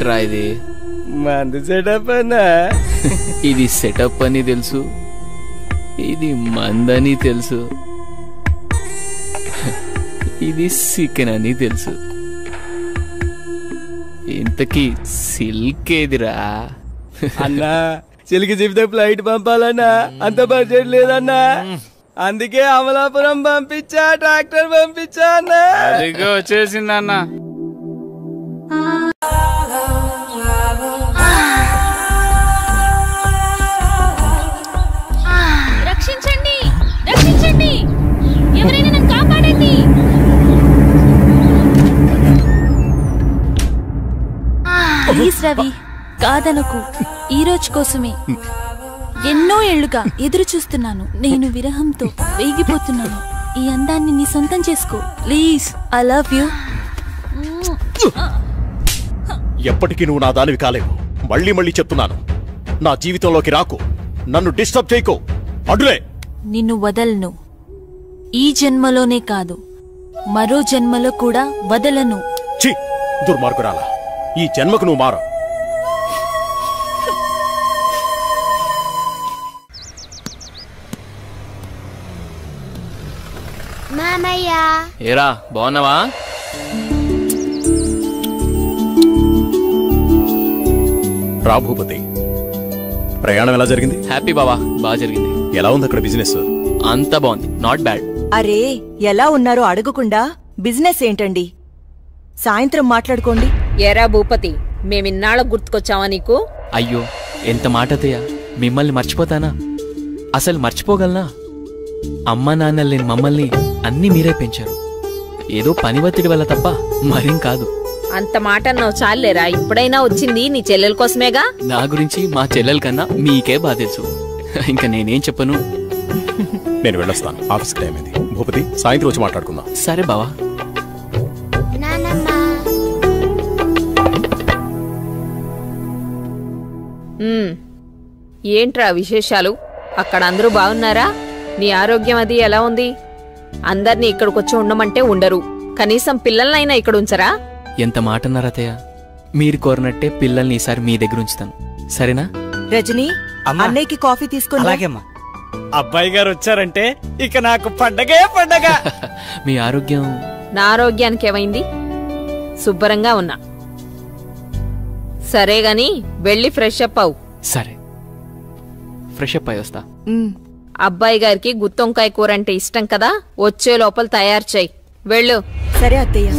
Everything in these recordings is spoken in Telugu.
ఏంట్రా ఇది? మందు సెటప్ అన్నా. ఇది సెటప్ అని తెలుసు, ఇది మందని తెలుసు, ఇది చికెన్ అని తెలుసు. ఇంతకీ సిల్క్ ఏదిరా? అన్నా సిల్క్ చెప్తే ఫ్లైట్ పంపాలన్నా, అంత బడ్జెట్ లేదన్నా. అందుకే అమలాపురం పంపించా, ట్రాక్టర్ పంపించా అన్నా. అదిగో వచ్చేసిందన్నా. రక్షించండి, రక్షించండి, ఎవరైనా నన్ను కాపాడండి. ప్లీజ్ రవి, కాదనకు. ఈ రోజు కోసమే ఎన్నో ఏళ్లుగా ఎదురు చూస్తున్నాను. నేను విరహంతో వేగిపోతున్నాను. ఈ అందాన్ని నీ సొంతం చేసుకో ప్లీజ్. I love you. ఎప్పటికీ నువ్వు నా దానివి కాలేవు. మళ్ళీ మళ్ళీ చెప్తున్నాను, నా జీవితంలోకి రాకు, నన్ను డిస్టర్బ్ చేయకు. అడులే. నిన్ను వదలను. ఈ జన్మలోనే కాదు, మరో జన్మలో కూడా వదలను. ఛీ, దుర్మార్గురాలా, ఈ జన్మకు నువ్వు మారు. మామయ్య. ఏరా బాగున్నావా? రా భూపతి, ప్రయాణం ఎలా జరిగింది? హ్యాపీ బావా, బాగా జరిగింది. ఎలా ఉంది అక్కడ బిజినెస్? అంతా బాగుంది, నాట్ బ్యాడ్. అరే ఎలా ఉన్నారో అడగకుండా బిజినెస్ ఏంటండి? సాయంత్రం మాట్లాడుకోండి. ఏరా భూపతి, మేమిన్నాళ్ళకు గుర్తుకొచ్చావా నీకు? అయ్యో ఎంత మాట అత్తయ్య, మిమ్మల్ని మర్చిపోతానా? అసలు మర్చిపోగలనా? అమ్మా నాన్నలు లేని మమ్మల్ని అన్నీ మీరే పెంచారు. ఏదో పని ఒత్తిడి వల్ల తప్ప మరేం కాదు. అంత మాట అన్నావు చాలేరా. ఇప్పుడైనా వచ్చింది నీ చెల్లెల కోసమేగా. నా గురించి మా చెల్లెల కన్నా మీకే బాగా తెలుసు. ఇంకా నేనేం చెప్పను. నేను వెళ్ళొస్తాను, ఆఫీస్ టైం అయింది. భూపతి, సాయంత్రం వచ్చి మాట్లాడుకుందాం. సరే బావా. ఏంట్రా విశేషాలు? అక్కడ అందరూ బాగున్నారా? నీ ఆరోగ్యం అది ఎలా ఉంది? అందర్నీ ఇక్కడికొచ్చి ఉండమంటే ఉండరు, కనీసం పిల్లలనైనా ఇక్కడ ఉంచరా? ఎంత మాట అన్నారు అత్తయ్య. మీరు కోరినట్టే పిల్లల్ని ఈసారి మీ దగ్గర ఉంచుతాను, సరేనా? రజనీ, అన్నయ్యకి కాఫీ తీసుకొని. అలాగేమ్మా. అబ్బాయి గారు వచ్చారంటే ఇక నాకు పండగే పండగ. మీ ఆరోగ్యం? నా ఆరోగ్యానికి ఏమైంది? శుభ్రంగా ఉన్నా. సరే గాని వెళ్ళి ఫ్రెష్ అప్ అవు. సరే, ఫ్రెష్ అప్ అయి వస్తా. అబ్బాయి గారికి గుత్తొంకాయ కూర అంటే ఇష్టం కదా, వచ్చే లోపల తయారు చెయ్యి. వెళ్ళు. సరే అత్తయ్య.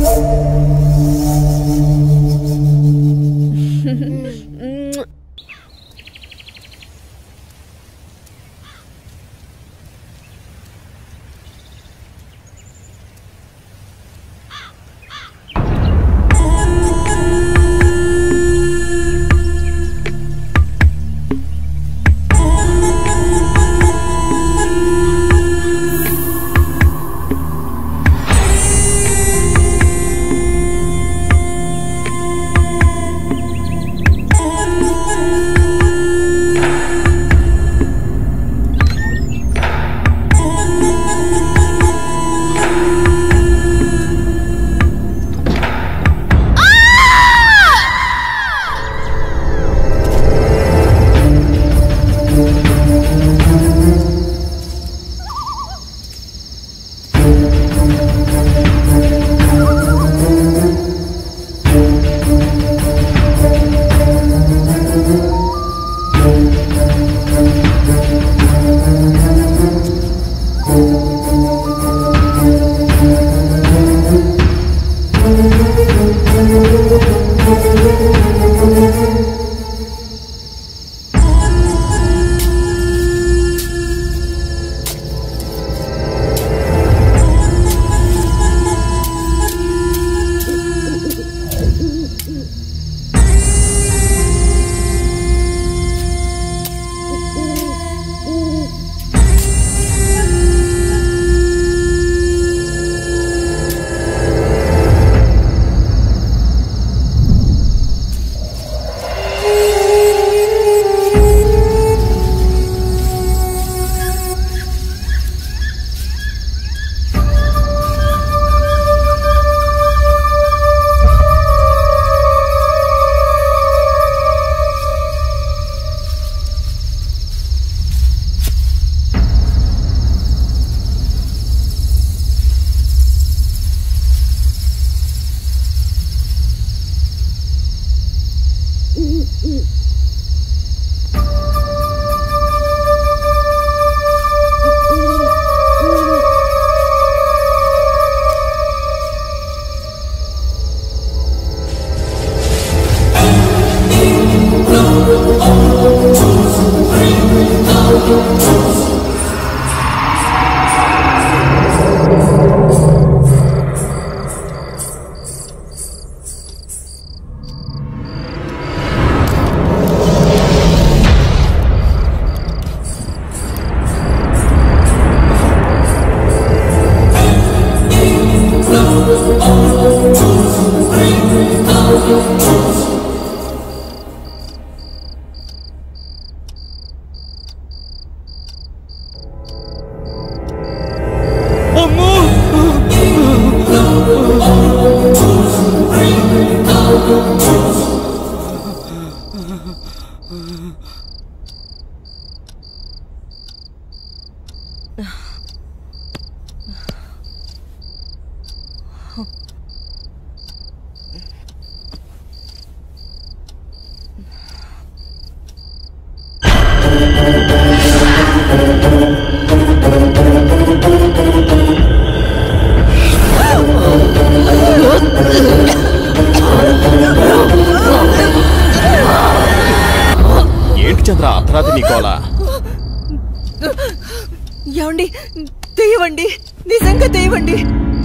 దెయ్యమండి, నిజంగా దెయ్యమండి.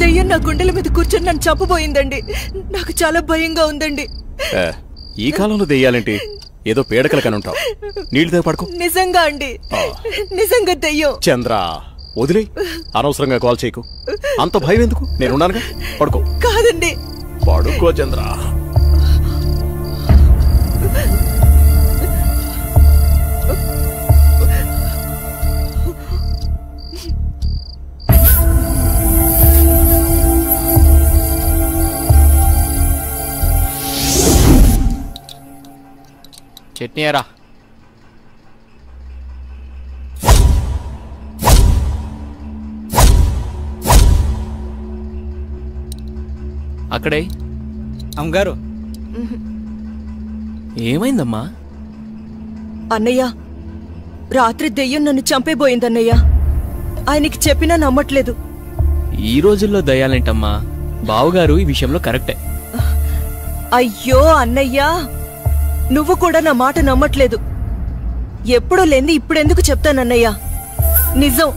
దెయ్యం నా గుండెల మీద కూర్చొని నన్ను చంపబోయిందండి. నాకు చాలా భయంగా ఉందండి. ఈ కాలంలో దెయ్యాలేంటి? ఏదో పేడకల కనుంటావు. నీళ్ళతో పడుకో. నిజంగా అండి, నిజంగా దెయ్యం. చంద్ర వదిలే, అనవసరంగా కాల్ చేయకు. అంత భయం ఎందుకు? నేనున్నానుగా, పడుకో. కాదండి, పడుకో చంద్ర. చట్నీ ఎరా. అక్కడే అమ్మగారు. ఏమైందమ్మా? అన్నయ్య, రాత్రి దెయ్యం నన్ను చంపేబోయిందన్నయ్య. ఆయనకి చెప్పినా నమ్మట్లేదు. ఈ రోజుల్లో దయ్యాలేంటమ్మా? బావగారు ఈ విషయంలో కరెక్టే. అయ్యో అన్నయ్యా, నువ్వు కూడా నా మాట నమ్మట్లేదు. ఎప్పుడూ లేంది ఇప్పుడెందుకు చెప్తానన్నయ్యా? నిజం,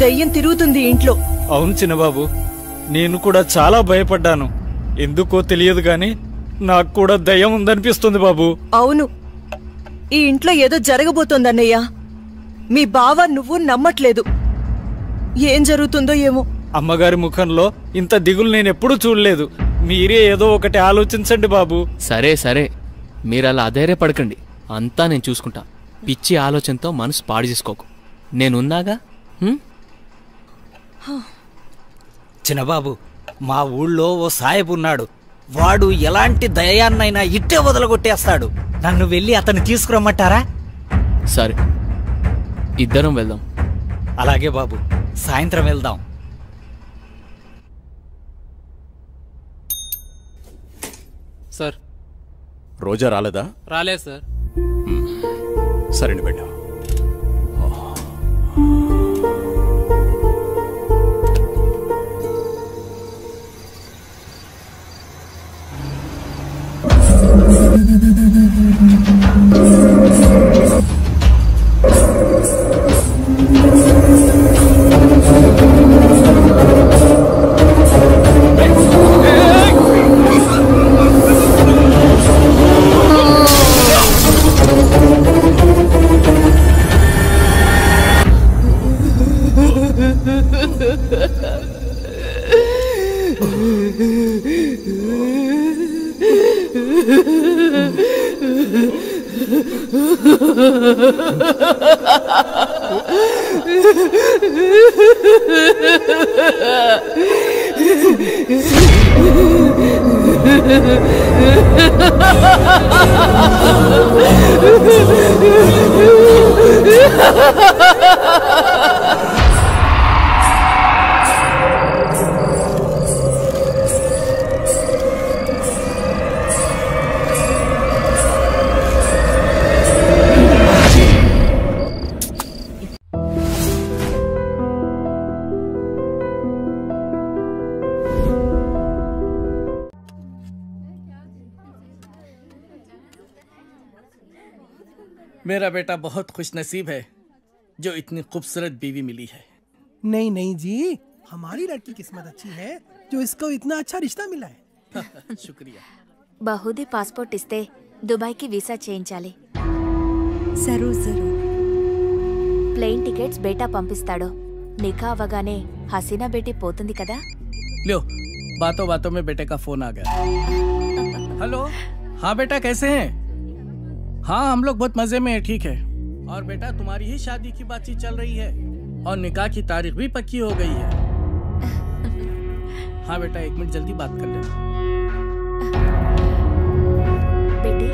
దయ్యం తిరుగుతుంది ఇంట్లో. అవును చిన్నబాబు, నేను కూడా చాలా భయపడ్డాను. ఎందుకో తెలియదు గాని నాకు కూడా దయ్యం ఉందనిపిస్తుంది బాబు. అవును, ఈ ఇంట్లో ఏదో జరగబోతోందన్నయ్యా. మీ బావ నువ్వు నమ్మట్లేదు. ఏం జరుగుతుందో ఏమో. అమ్మగారి ముఖంలో ఇంత దిగులు నేనెప్పుడూ చూడలేదు. మీరే ఏదో ఒకటి ఆలోచించండి బాబు. సరే సరే, మీరలా అధైర్యపడకండి. అంతా నేను చూసుకుంటా. పిచ్చి ఆలోచనతో మనసు పాడు చేసుకోకు. నేనున్నాగా. చిన్నబాబు, మా ఊళ్ళో ఓ సాయబు ఉన్నాడు. వాడు ఎలాంటి దయాన్నైనా ఇట్టే వదలగొట్టేస్తాడు. నన్ను వెళ్ళి అతన్ని తీసుకురమ్మంటారా? సరే, ఇద్దరం వెళ్దాం. అలాగే బాబు, సాయంత్రం వెళ్దాం. సార్, రోజా రాలేదా? రాలేదు సార్. సరేండి బిడ్డ. मेरा बेटा बहुत खुशनसीब है जो इतनी खूबसूरत बीवी मिली है। नहीं नहीं जी, हमारी लड़की किस्मत अच्छी है जो इसको इतना अच्छा रिश्ता मिला है। शुक्रिया। బహుదీ పాస్పోర్ట్ ఇస్తే దుబాయ్కి వీసా చేయించాలి. జరూర్ జరూర్. ప్లేన్ టికెట్స్ బేటా పంపిస్తాడు. నికా అవ్వగానే హసీనా బేటీ పోతుంది కదా. लो, बातों बातों में बेटे का फोन आ गया। हेलो, हाँ बेटा कैसे हैं? हाँ हम लोग बहुत मजे में हैं, ठीक है। और बेटा तुम्हारी ही शादी की बातचीत चल रही है और निकाह की तारीख भी पक्की हो गई है। हाँ बेटा, 1 मिनट जल्दी बात कर लेना। बेटी,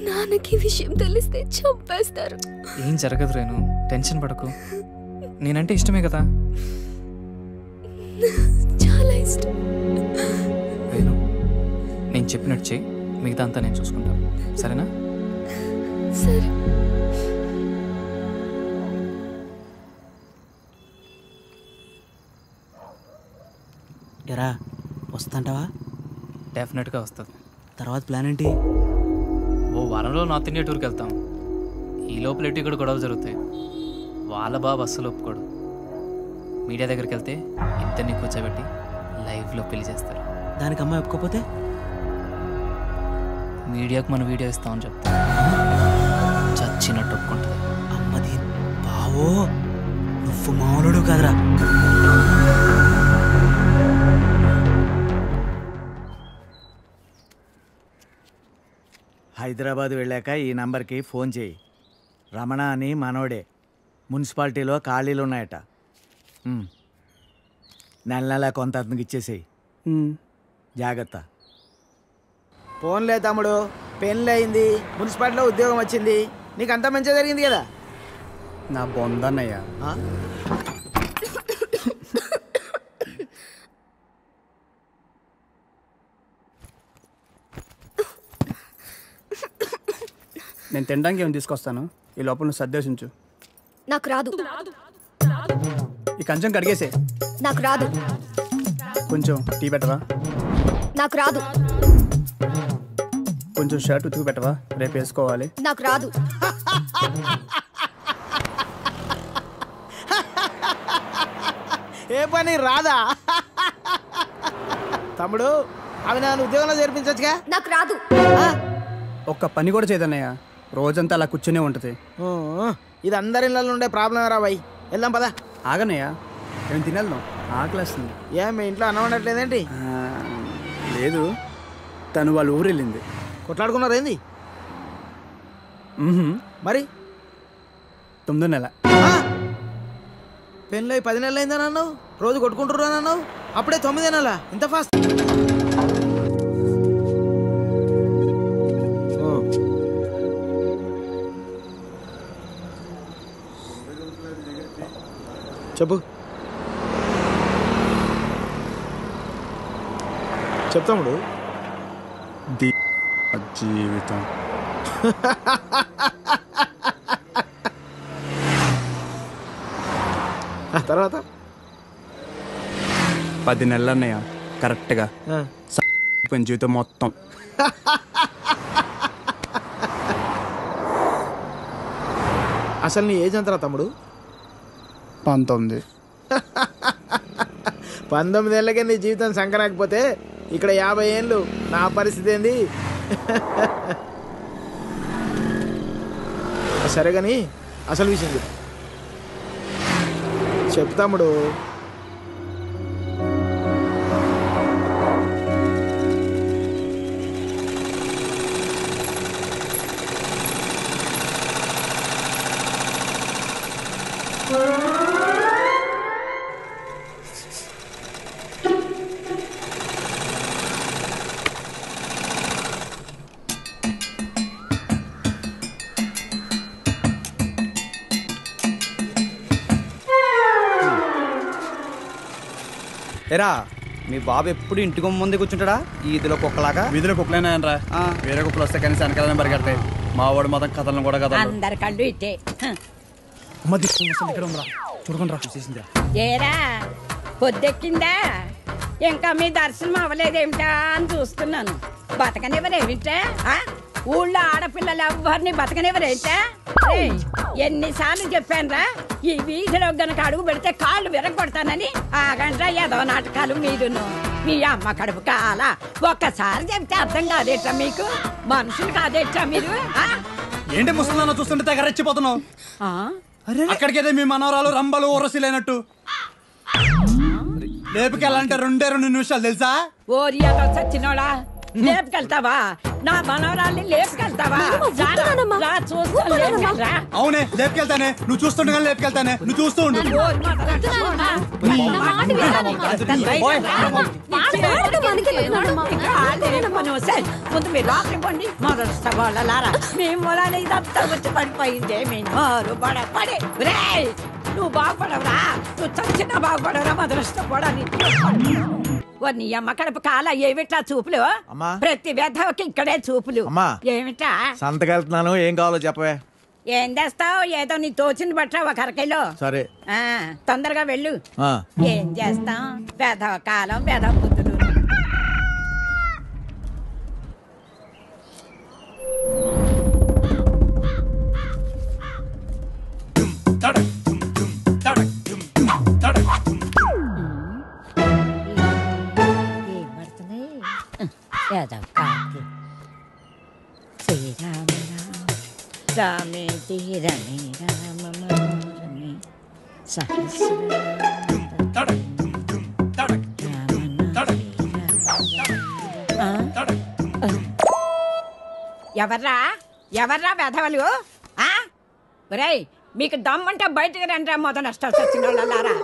నాన్నకి విషయం తెలిస్తే చంపేస్తారు. ఏం జరగదు రేణు, టెన్షన్ పడకు. నేనంటే ఇష్టమే కదా. చాలా ఇష్టం. రేణు, నేను చెప్పినట్టు చేయి, మిగతా అంతా నేను చూసుకుంటాను, సరేనా? సరే. ఎరా వస్తుంటావా? డెఫినెట్గా వస్తుంది. తర్వాత ప్లాన్ ఏంటి? ఓ వారంలో నార్త్ ఇండియా టూర్కి వెళ్తాం. ఈ లోపల ఎటు ఇక్కడ గొడవలు జరుగుతాయి. వాళ్ళ బాబు అస్సలు ఒప్పుకోడు. మీడియా దగ్గరికి వెళ్తే ఇద్దరిని కూర్చోబెట్టి లైవ్లో పెళ్లి చేస్తారు. దానికి అమ్మాయి ఒప్పుకోపోతే మీడియాకు మనం వీడియో ఇస్తామని చెప్తా. చచ్చినట్టు ఒప్పుకుంటుంది. అమ్మది బావో, నువ్వు మామూలుడు కాదురా. హైదరాబాద్ వెళ్ళాక ఈ నంబర్కి ఫోన్ చేయి. రమణ అని మనోడే. మున్సిపాలిటీలో ఖాళీలు ఉన్నాయట. నెల నెల కొంత అతనికి ఇచ్చేసేయి. జాగ్రత్త. ఫోన్లే తమ్ముడు, పెళ్ళి అయింది, మున్సిపాలిటీలో ఉద్యోగం వచ్చింది, నీకు అంతా మంచిగా జరిగింది కదా. నా బొందన్నయ్య. నేను తినడానికి ఏమైనా తీసుకొస్తాను. ఈ లోపల నువ్వు సర్దేశించు. నాకు రాదు. ఈ కంచం కడిగేసే. నాకు రాదు. కొంచెం టీ పెట్టవా? నాకు రాదు. కొంచెం షర్ట్ ఉతుకు పెట్టవా? రేపు వేసుకోవాలి. నాకు రాదు. ఏ పని రాదా? తమ్ముడు, అవి నన్ను ఉద్యోగంలో చేర్పించచ్చుగా. నాకు రాదు. ఒక్క పని కూడా చేయదన్నయ్య. రోజంతా అలా కూర్చునే ఉంటుంది. ఇది అందరి ఇళ్ళలో ఉండే ప్రాబ్లం రా బాయ్. వెళ్దాం పదా. ఆగనయ్యా, ఏం తినేద్దాం, ఆకలేస్తుంది. ఏ మీ ఇంట్లో అన్నం ఉండట్లేదేంటి? లేదు, తను వాళ్ళ ఊరు వెళ్ళింది. కొట్లాడుకున్నారు ఏంది? మరి 9వ నెల. పెళ్ళి 10 నెలలు అయిందని అన్నావు, రోజు కొట్టుకుంటున్నాను అన్నావు, అప్పుడే 9వ నెల. ఇంత ఫాస్ట్? చెప్పు. చెప్తాముడు. జీవితం తర్వాత 10 నెలలు అన్నయ్య కరెక్ట్గా. జీవితం మొత్తం. అసలు నీ ఏజ్ ఎంతరా తమ్ముడు? 19. 19 ఏళ్ళకే నీ జీవితం సంకరాకపోతే ఇక్కడ 50 ఏళ్ళు నా పరిస్థితి ఏంది? సరే కానీ అసలు విషయం చెప్తాముడు. ఎరా, మీ బాబు ఎప్పుడు ఇంటికి ముందే కూర్చుంటాడా? ఈదిలో కుక్కలాగా. వీధిలో కుక్కలేనాయనరా, వేరే కుక్కలు వస్తే కానీ వెనకాలనే పరిగెడతాయి. మా వాడు మొత్తం కథలను కూడా కదా. అందరి కళ్ళు ఇట్టే. ఇక్కడ ఉందా చూడకుండా చూసేసిందా? ఏరా పొద్దెక్కిందా? ఇంకా మీ దర్శనం అవ్వలేదేమిటా అని చూస్తున్నాను. బతకనివ్వరేమిటా? ఊళ్ళో ఆడపిల్లలు ఎవరిని బతకనివ్వరేమిటా? ఎన్నిసార్లు చెప్పానురా, ఈ వీధిలో గనక అడుగు పెడితే కాళ్ళు విరగొడతానని. ఆగండ్రా ఏదో నాటకాలు మీరును. మీ అమ్మ కడుపు కాల ఒక్కసారి చెప్తే అర్థం కాదేట్రా మీకు? మనుషులు కాదేట్రా మీరు? ఏంటి ముసలిదాన్ని చూస్తుంటే తెగ రెచ్చిపోతున్నావు? అక్కడికైతే మీ మనవరాలు రంబలు ఊరసిలేనట్టు లేపుకెళ్ళాలంటే 2 నిమిషాలు తెలుసా? ఓరియాతో చచ్చినోడా, లేపుకెళ్తావా? నా మనవరాల్ని లేపుకెళ్తావా? అవునే లేపుకెళ్తానే, నువ్వు చూస్తుండగా లేపుకెళ్తానే, నువ్వు చూస్తూ ఉండు. ముందు మీరు రాత్రి పండి మొదలుస్తా వాళ్ళలారా. మీ మూలాన్ని ఇదంతా వచ్చి పడిపోయిందే. మీ నోరు పడి నువ్వు బాగుపడవురా, నువ్వు చచ్చినా బాగుపడవురా. మొదలుస్తా పోవడానికి నీ అమ్మ కడుపు కాల ఏమిట్రా చూపులు అమ్మా. ప్రతి వెధవకి ఇక్కడే చూపులు అమ్మా. ఏమిటా సంతకెళ్తున్నాను, ఏం కావాలో చెప్పవే. ఏం చేస్తావు ఏదో నీ తోచింది బట్రా ఒక అరకిలో సరే. తొందరగా వెళ్ళు. ఆ. ఏం చేస్తాం వెధవ కాలం వెధవ బుద్ధులు. రామేతి రమే రామ మనోరమే ఎవర్రా ఎవర్రా వెధవలు? ఒరేయ్ మీకు దమ్మంటే బయటకు రండి మొదలు నష్టాలు వచ్చిన వాళ్ళారా.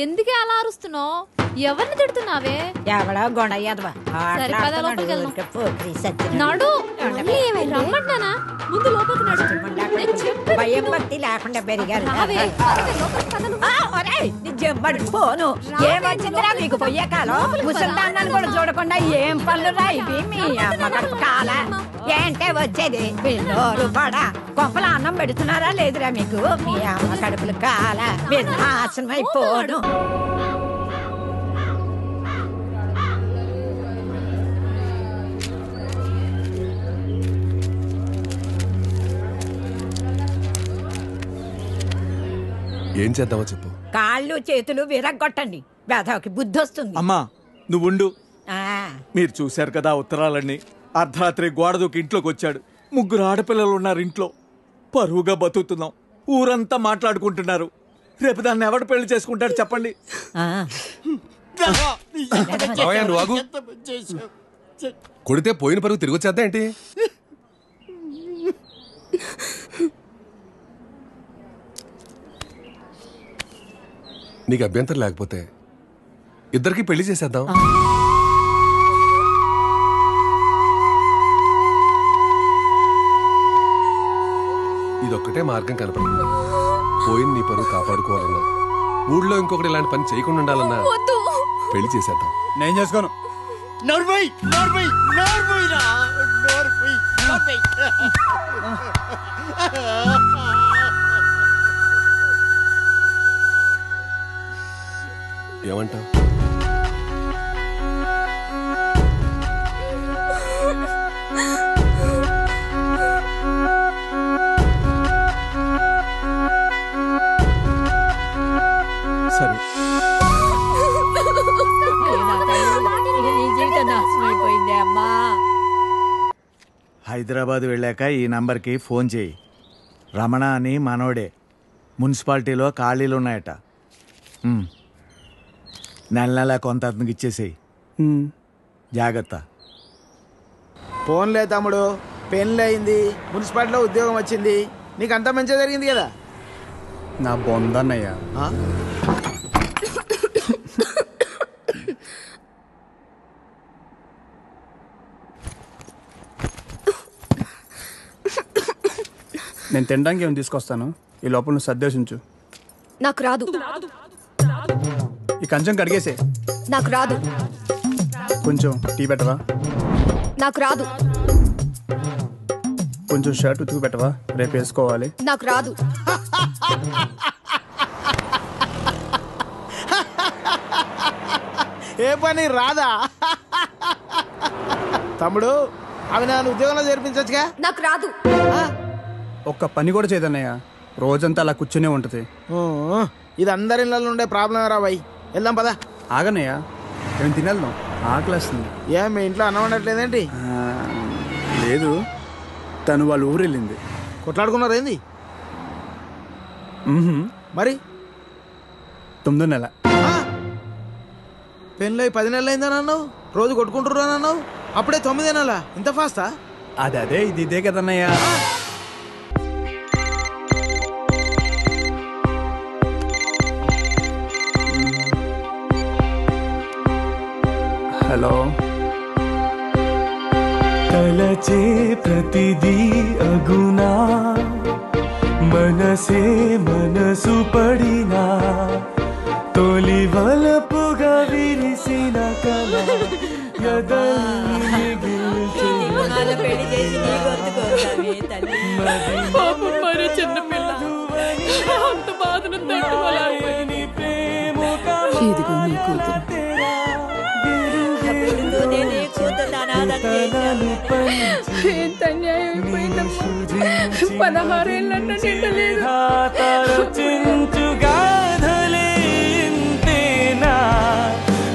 ఎందుకే అలా అరుస్తున్నావు? ఎవరిని తిడుతున్నావే? ఎవడో గొడయ్యదవా నాడు రమ్మంటానా? ముందు లోపలికి నడు. భయం భక్తి లేకుండా పెరిగారు. పోను ఏమొచ్చిందిరా మీకు పొయ్యే కాలం? ముసల్దాన్ని కూడా చూడకుండా ఏం పనులు రా ఇవి మీ అమ్మ కడుపు కాల? ఏంటే వచ్చేది పిల్లోరు కూడా కొంపల అన్నం పెడుతున్నారా లేదురా మీకు? మీ అమ్మ కడుపులు కాల వినాశనం అయిపోను. ఏం చేద్దామో చెప్పు. కాళ్ళు చేతులు విరగొట్టండి, వేధవకి బుద్ధి వస్తుంది. అమ్మా నువ్వుండు. ఆ, మీరు చూశారు కదా ఉత్తరాలన్నీ. అర్ధరాత్రి గోడ దూకి ఇంట్లోకి వచ్చాడు. 3 ఆడపిల్లలు ఉన్నారు ఇంట్లో. పరువుగా బతుకుతున్నాం. ఊరంతా మాట్లాడుకుంటున్నారు. రేపు దాన్ని ఎవడు పెళ్లి చేసుకుంటాడు చెప్పండి. నువ్వు ఆగు. కొడితే పోయిన పరుగు తిరిగి వచ్చేద్దా ఏంటి? నీకు అభ్యంతరం లేకపోతే ఇద్దరికి పెళ్లి చేసేద్దాం. ఇదొక్కటే మార్గం కనపడుతుంది. పోయిన నీ పరువు కాపాడుకోవాలన్నా, ఊళ్ళో ఇంకొకటి ఇలాంటి పని చేయకుండా ఉండాలన్నా పెళ్లి చేసేద్దాం. నేను చేసుకోను. ఏమంటావు? సరే. హైదరాబాద్ వెళ్ళాక ఈ నంబర్కి ఫోన్ చేయి. రమణ అని మనోడే. మున్సిపాలిటీలో ఖాళీలు ఉన్నాయట. నెల కొంత అతనికి ఇచ్చేసేయి. జాగ్రత్త. ఫోన్లే తమ్ముడు, పెళ్ళయింది, మున్సిపాలిటీలో ఉద్యోగం వచ్చింది, నీకు అంతా మంచిగా జరిగింది కదా. నా బొందన్నయ్యా. నేను తినడానికి ఏమైనా తీసుకొస్తాను. ఈ లోపల నువ్వు సర్దేశించు. నాకు రాదు. ఈ కంచం కడిగేసే. నాకు రాదు. కొంచెం టీ పెట్టవా? నాకు రాదు. కొంచెం షర్ట్ ఉతుకు పెట్టవా? రేపు వేసుకోవాలి. నాకు రాదు. ఏ పని రాదా? తమ్ముడు అవి నన్ను ఉద్యోగంలో చేర్పించచ్చుగా. నాకు రాదు. ఒక్క పని కూడా చేయదన్నయ్య. రోజంతా అలా కూర్చునే ఉంటది. ఇది అందరి ఇళ్ళలో ఉండే ప్రాబ్లం రా బాయ్. వెళ్దాం పదా. ఆగన్నయ్య, నేను తినేద్దాం. ఆకలేస్తుంది. ఏం మీ ఇంట్లో అన్నం ఉండట్లేదేంటి? లేదు, తను వాళ్ళ ఊరు వెళ్ళింది. కొట్లాడుకున్నారు ఏంది? మరి 9వ నెల. పెళ్ళి 10 నెలలు అయిందని అన్నావు. రోజు కొట్టుకుంటున్నా అన్నావు. అప్పుడే 9వ నెల. ఇంత ఫాస్టా? అదే ఇదే కదన్నయ్య. హలో. తలచే ప్రతిదీ అగునా, మనసే మనసు పడినా, తొలి వలపుగా కళ ఎదల్ని మరి చిన్న పిల్ల అంత బాధను తట్టుకోలేకపోయింది. ఇదిగో నీ కూతురు. ఎంత అన్యాయం అయిపోయిందమ్మా. 16 ఏళ్ళన్న నిండలేదు. గాథలేంతేనా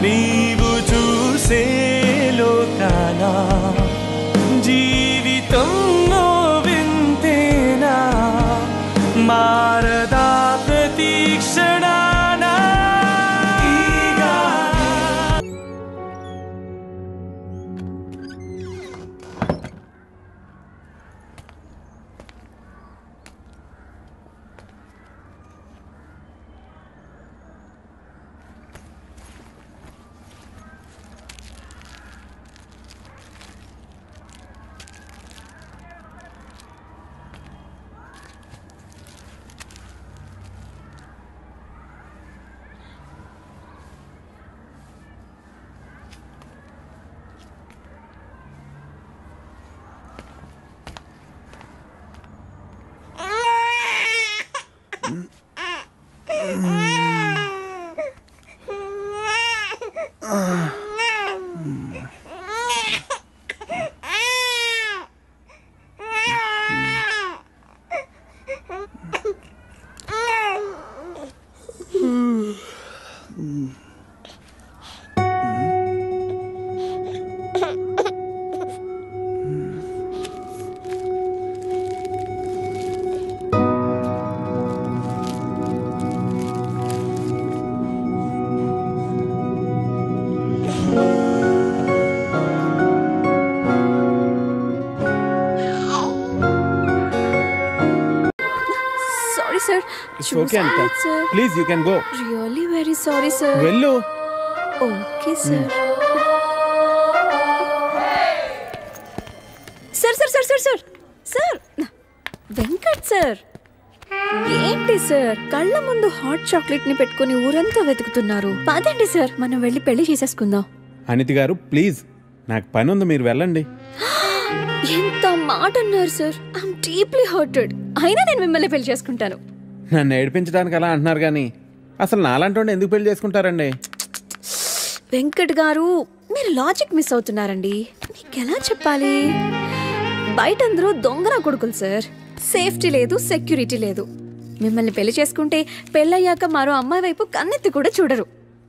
నీవు చూసే లోకాన జీవితం వింతేనా మారదా ప్రతీక్షణానా It's okay, Anita. Please, you can go. Really very sorry, sir. Vellu. Okay, sir. Sir. Venkat sir, ఏంటి సార్ కళ్ళ ముందు హాట్ చాక్లెట్ ని పెట్టుకుని ఊరంతా వెతుకుతున్నారు? పదండి సార్, మనం వెళ్ళి పెళ్లి చేసేసుకుందాం. అనితి గారు ప్లీజ్, నాకు పని ఉంది, మీరు వెళ్ళండి. ఎంత మాట అన్నారు సార్. I'm deeply hurted. అయినా నేను మిమ్మల్ని పెళ్లి చేసుకుంటాను. నన్ను ఏడిపించడానికి అలా అంటున్నారు కానీ అసలు నాలాంటి ఎందుకు పెళ్లి చేసుకుంటారండి? వెంకట్ గారు, మీరు లాజిక్ మిస్ అవుతున్నారండి. నీకెలా చెప్పాలి? బయట అందరూ దొంగన కొడుకులు సార్. సేఫ్టీ లేదు, సెక్యూరిటీ లేదు. మిమ్మల్ని పెళ్లి చేసుకుంటే పెళ్ళయ్యాక మరో అమ్మాయి వైపు కన్నెత్తి కూడా చూడరు.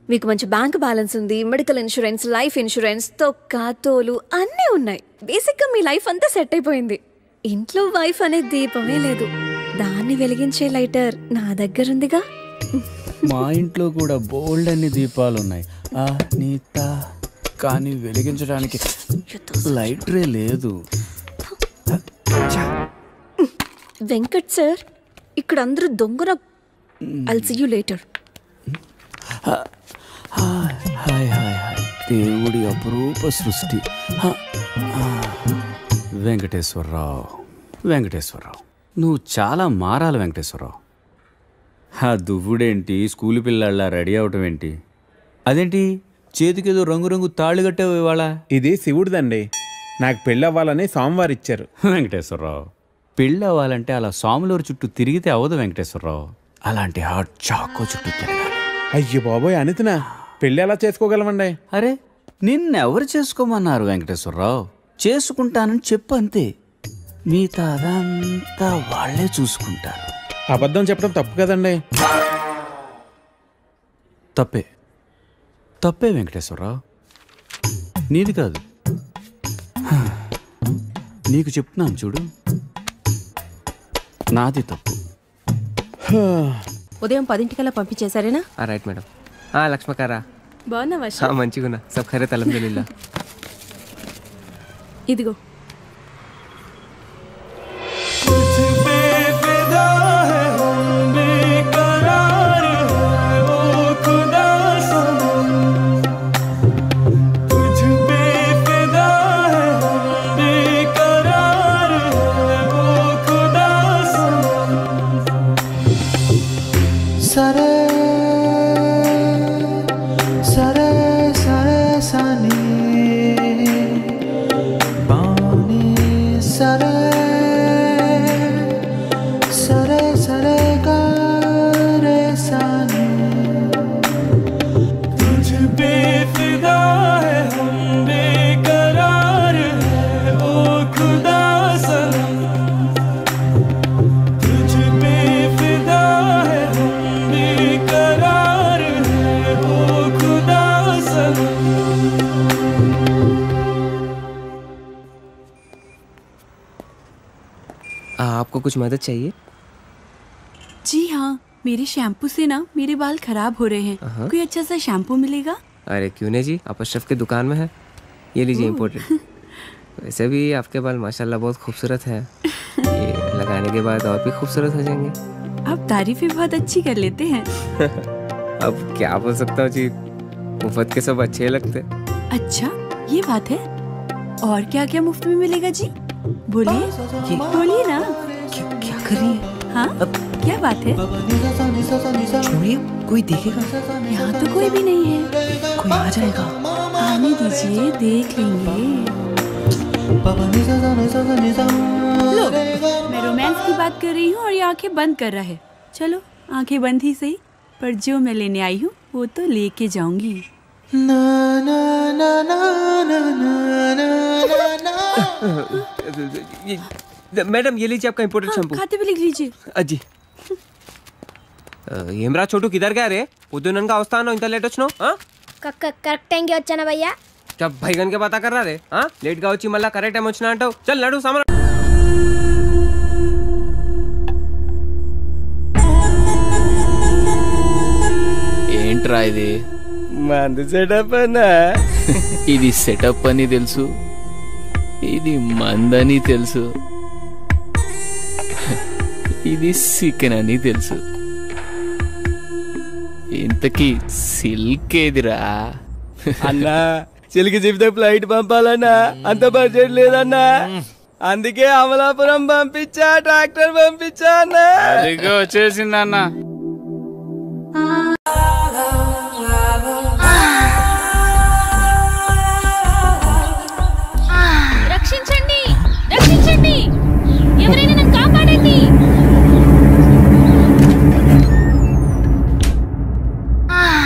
మీకు మంచి బ్యాంక్ బ్యాలెన్స్ ఉంది, మెడికల్ ఇన్సూరెన్స్, లైఫ్ ఇన్సూరెన్స్, తొక్క తోలు అన్నీ ఉన్నాయి. బేసిక్గా మీ లైఫ్ అంతా సెట్ అయిపోయింది. ఇంట్లో వైఫ్ అనే దీపమే లేదు. దాన్ని వెలిగించే లైటర్ నా దగ్గర ఉందిగా. మా ఇంట్లో కూడా బోల్డ్ అన్ని దీపాలున్నాయి నీత, కానీ వెలిగించడానికి లైటరే లేదు. వెంకట్ సార్, ఇక్కడ అందరూ దొంగన. I'll see you later. Hi hi hi, దేవుడి అపురూప సృష్టి. వెంకటేశ్వరరావు, నువ్వు చాలా మారాలి వెంకటేశ్వరరావు. ఆ దువ్వుడేంటి, స్కూల్ పిల్లల్లా రెడీ అవటం ఏంటి? అదేంటి చేతికేదో రంగురంగు తాళి కట్టావు ఇవాళ? ఇది శివుడిదండి, నాకు పెళ్ళి అవ్వాలని స్వామివారు ఇచ్చారు. వెంకటేశ్వరరావు, పెళ్ళి అవ్వాలంటే అలా స్వాములూరు చుట్టూ తిరిగితే అవ్వదు వెంకటేశ్వరరావు. అలాంటి హాట్ చాకో చుట్టూ తిరగాలి. అయ్యో బాబోయ్ అనితనా, పెళ్ళి ఎలా చేసుకోగలమండి? అరే నిన్నెవరు చేసుకోమన్నారు వెంకటేశ్వరరావు? చేసుకుంటానని చెప్పు అంతే, మిగతా అదంతా వాళ్లే చూసుకుంటారు. అబద్ధం చెప్పడం తప్పు కదండి. తప్పే వెంకటేశ్వరరావు, నీది కాదు. నీకు చెప్తున్నాను చూడు, నాది తప్పు. ఉదయం 10 పంపించేశారేనా? Right madam. లక్ష్మకారా బాగున్నావా? మంచిగున్నా, సబ్ ఖైరత్ అల్హమ్దులిల్లాహ్. ఇదిగో సరే సరే సరే आपको कुछ मदद चाहिए? जी हाँ, मेरे शैम्पू से ना मेरे बाल खराब हो रहे हैं। कोई अच्छा सा शैम्पू मिलेगा? अरे क्यों नहीं जी, आप अशरफ की दुकान में है, ये लीजिए इम्पोर्टेड। वैसे भी आपके बाल माशाल्लाह बहुत खूबसूरत है, ये लगाने के बाद और भी खूबसूरत हो जाएंगे। आप तारीफें बहुत अच्छी कर लेते हैं। अब क्या बोल सकता हूँ जी, मुफ्त के सब अच्छे लगते। अच्छा ये बात है, और क्या क्या मुफ्त में मिलेगा जी? बोलिए बोलिए ना। क्या कर रही है? हाँ क्या बात है? छोड़िए, कोई देखेगा? यहाँ तो कोई भी नहीं है। कोई आ जाएगा। आने दीजिए, देख लेंगे। लो, मैं रोमांस की बात कर रही हूँ और ये आंखें बंद कर रहा है। चलो आंखें बंद ही सही, पर जो मैं लेने आई हूँ वो तो लेके जाऊंगी। मैडम ये लीजिए आपका इम्पोर्टेड शैम्पू। खाते भी लिख लीजिए। అజ్జి ఏమ్రా చోటు కిధర్ గా రే పొద్దుననగా వస్తాను ఇంత లేట్ వచ్చను కరెక్ట్ టైంకి వచ్చానా భయ్యా क्या भैगन के बात कर रहा रे लेट గా వచ్చి మళ్ళా కరెక్ట్ టైం వచ్చినా అంటావు చల్ నడు సమర ఏంట్రా ఇది మంది సెటప్ అన్నా ఇది సెటప్ అని తెలుసు ఇది మందని తెలుసు ఇది సికెన్ అని తెలుసు ఇంతకీ సిల్క్ ఏదిరా అన్నా సిల్క్ చెప్తే ఫ్లైట్ పంపాలన్నా అంత బడ్జెట్ లేదన్నా అందుకే అమలాపురం పంపించా ట్రాక్టర్ పంపించా అన్నా అదిగో వచ్చేసిందన్నా రక్షించండి రక్షించండి ఎవరైనా నన్ను కాపాడండి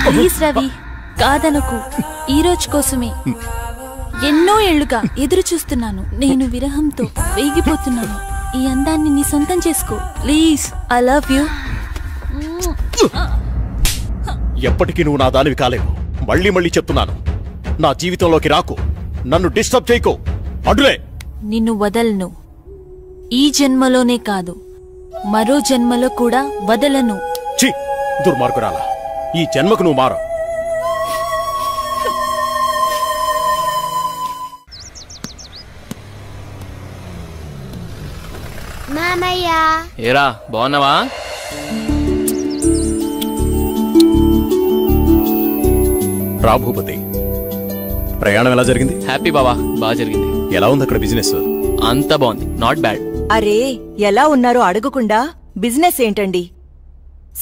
ప్లీజ్ రవి కాదనకు ఈ రోజు కోసమే ఎన్నో ఏళ్లుగా ఎదురు చూస్తున్నాను నేను విరహంతో వేగిపోతున్నాను ఈ అందాన్ని నీ సొంతం చేసుకో ప్లీజ్ ఐ లవ్ యూ ఎప్పటికీ నువ్వు నా దానివి కాలేవు మళ్ళీ మళ్ళీ చెప్తున్నాను నా జీవితంలోకి రాకు నన్ను డిస్టర్బ్ చేయకు అడ్డులే నిన్ను వదలను ఈ జన్మలోనే కాదు మరో జన్మలో కూడా వదలను ఛీ దుర్మార్గురాలా ఈ జన్మకు నువ్వు మారు మామయ్య ఏరా బాగున్నావా రా భూపతి ప్రయాణం ఎలా జరిగింది హ్యాపీ బావా బాగా జరిగింది ఎలా ఉంది అక్కడ బిజినెస్ అంత బాగుంది నాట్ బ్యాడ్ అరే ఎలా ఉన్నారో అడగకుండా బిజినెస్ ఏంటండి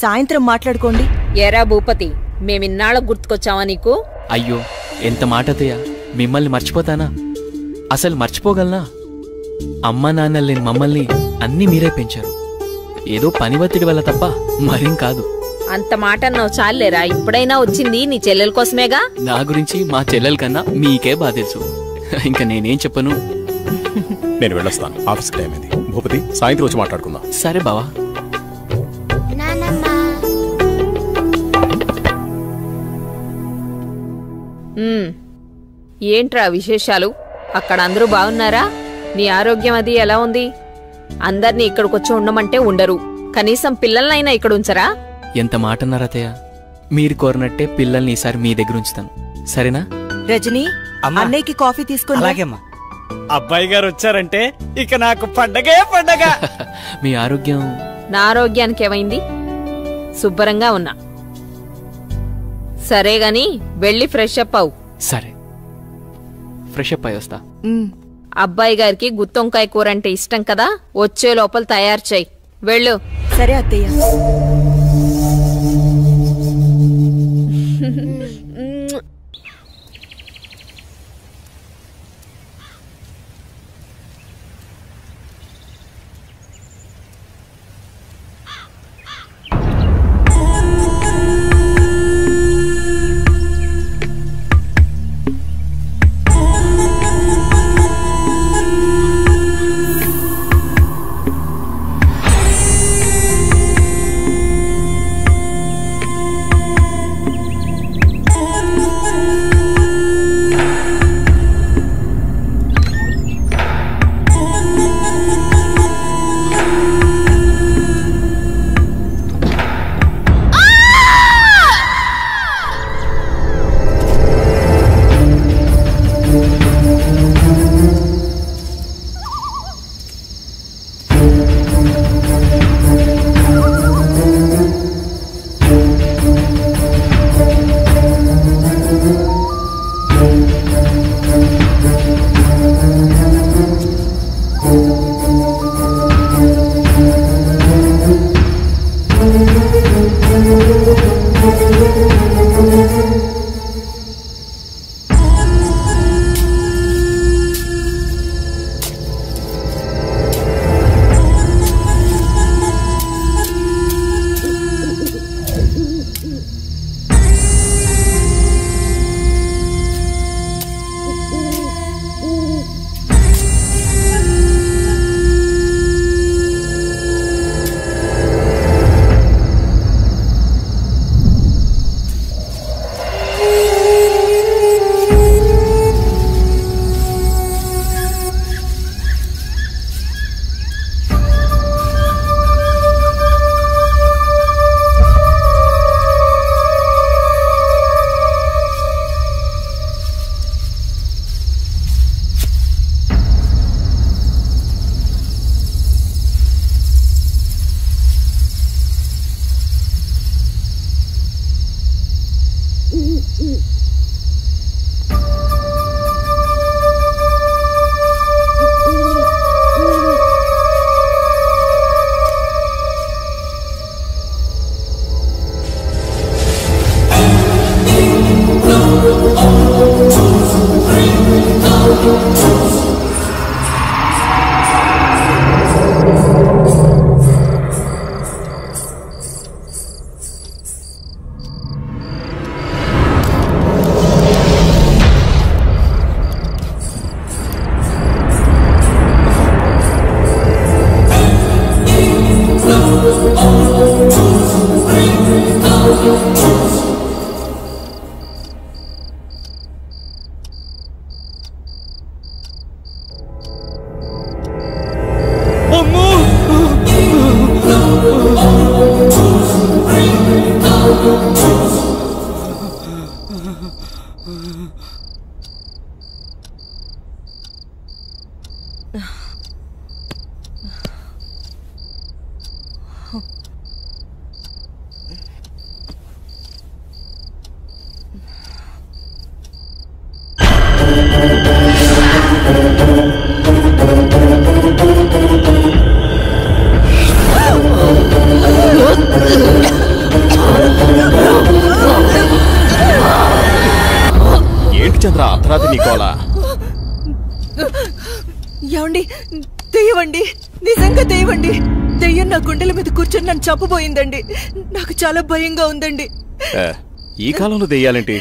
సాయంత్రం మాట్లాడుకోండి ఎరా భూపతి మేమిన్నాళ్ళ గుర్తుకొచ్చావా నీకు అయ్యో ఎంత మాట అత్తయ్య మిమ్మల్ని మర్చిపోతానా అసలు మర్చిపోగలనా అమ్మా నాన్న లేని మమ్మల్ని అన్నీ మీరే పెంచారు ఏదో పని ఒత్తిడి వల్ల తప్ప మరేం కాదు అంత మాట అన్నావు చాలేరా ఇప్పుడైనా వచ్చింది నీ చెల్లెల కోసమేగా నా గురించి మా చెల్లెల కన్నా మీకే బాగా తెలుసు ఇంకా నేనేం చెప్పను నేను వెళ్ళొస్తాను ఆఫీస్ టైం అయింది భూపతి సాయంత్రం వచ్చి మాట్లాడుకుందాం సరే బావా ఏంట్రా విశేషాలు అక్కడ అందరూ బాగున్నారా నీ ఆరోగ్యం అది ఎలా ఉంది అందర్నీ ఇక్కడికొచ్చి ఉండమంటే ఉండరు కనీసం పిల్లలనైనా ఇక్కడ ఉంచరా ఎంత మాట అన్నారు అత్తయ్య మీరు కోరినట్టే పిల్లల్ని ఈసారి మీ దగ్గర ఉంచుతాను సరేనా రజనీ అన్నయ్యకి కాఫీ తీసుకుని అలాగేమ్మా అబ్బాయి గారు వచ్చారంటే ఇక నాకు పండగే పండగ మీ ఆరోగ్యం నా ఆరోగ్యానికి ఏమైంది శుభ్రంగా ఉన్నా సరే గాని వెళ్ళి ఫ్రెష్ అప్ అవు సరే ఫ్రెష్ అప్ అయి వస్తా అబ్బాయి గారికి గుత్తొంకాయ కూర అంటే ఇష్టం కదా వచ్చే లోపల తయారు చేయి వెళ్ళు సరే అత్తయ్య ఏంటి చంద్ర అర్ధరాత్రి నీ కోలా? ఏమండి, దెయ్యమండి, నిజంగా దెయ్యమండి. దెయ్యం నా గుండెల మీద కూర్చొని నన్ను చంపబోయిందండి. నాకు చాలా భయంగా ఉందండి. ఈ కాలంలో దెయ్యాలేంటి?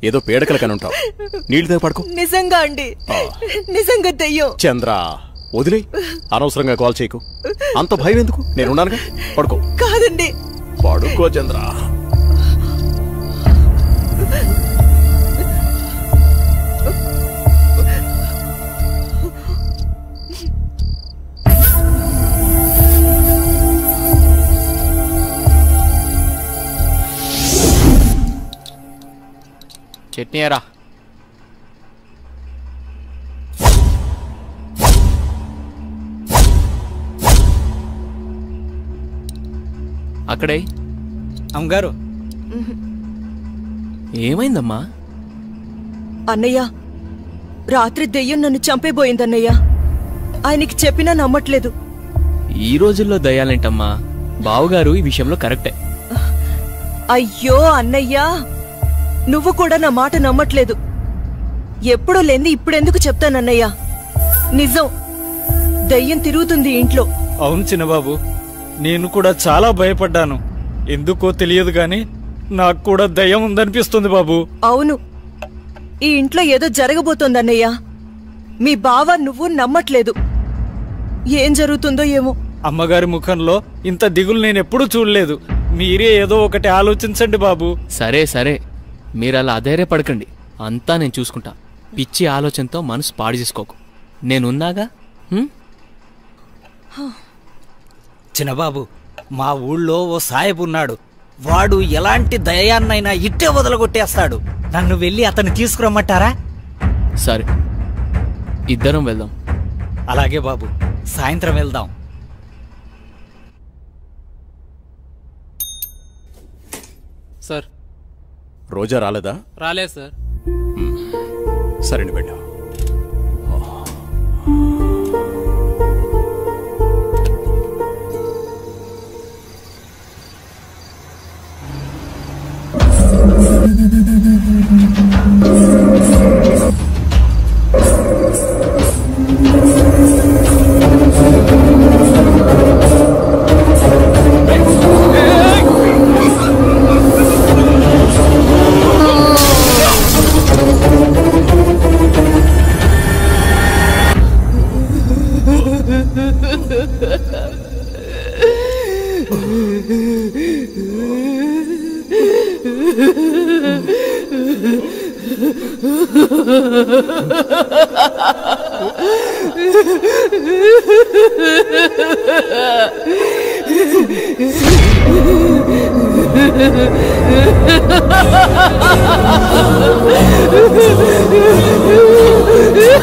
ఏదో పేడకల కనుంటావు. నీళ్ళు దగ్గర పడుకో. నిజంగా అండి, నిజంగా దెయ్యం. చంద్ర వదిలే, అనవసరంగా కాల్ చేయకు. అంత భయం ఎందుకు? నేనున్నానుగా, పడుకో. కాదండి, పడుకో చంద్ర. చట్నీ ఎరా. అక్కడే అమ్మగారు. ఏమైందమ్మా? అన్నయ్య, రాత్రి దెయ్యం నన్ను చంపేబోయిందన్నయ్య. ఆయనకి చెప్పినా నమ్మట్లేదు. ఈ రోజుల్లో దయ్యాలేంటమ్మా? బావుగారు ఈ విషయంలో కరెక్టే. అయ్యో అన్నయ్యా, నువ్వు కూడా నా మాట నమ్మట్లేదు. ఎప్పుడూ లేంది ఇప్పుడెందుకు చెప్తానన్నయ్యా? నిజం, దయ్యం తిరుగుతుంది ఇంట్లో. అవును చిన్నబాబు, నేను కూడా చాలా భయపడ్డాను. ఎందుకో తెలియదు గాని నాకు కూడా దయ్యం ఉందనిపిస్తుంది బాబు. అవును, ఈ ఇంట్లో ఏదో జరగబోతోందన్నయ్యా. మీ బావ నువ్వు నమ్మట్లేదు. ఏం జరుగుతుందో ఏమో. అమ్మగారి ముఖంలో ఇంత దిగులు నేనెప్పుడూ చూడలేదు. మీరే ఏదో ఒకటి ఆలోచించండి బాబు. సరే సరే, మీరలా అధైర్యపడకండి. అంతా నేను చూసుకుంటా. పిచ్చి ఆలోచనతో మనసు పాడు చేసుకోకు. నేనున్నాగా. చిన్నబాబు, మా ఊళ్ళో ఓ సాయబు ఉన్నాడు. వాడు ఎలాంటి దయాన్నైనా ఇట్టే వదలగొట్టేస్తాడు. నన్ను వెళ్ళి అతన్ని తీసుకురమ్మంటారా? సరే, ఇద్దరం వెళ్దాం. అలాగే బాబు, సాయంత్రం వెళ్దాం. సార్, రోజా రాలేదా? రాలేదు సార్. సరేండి, వెళ్ళు.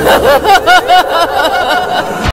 Ha ha ha!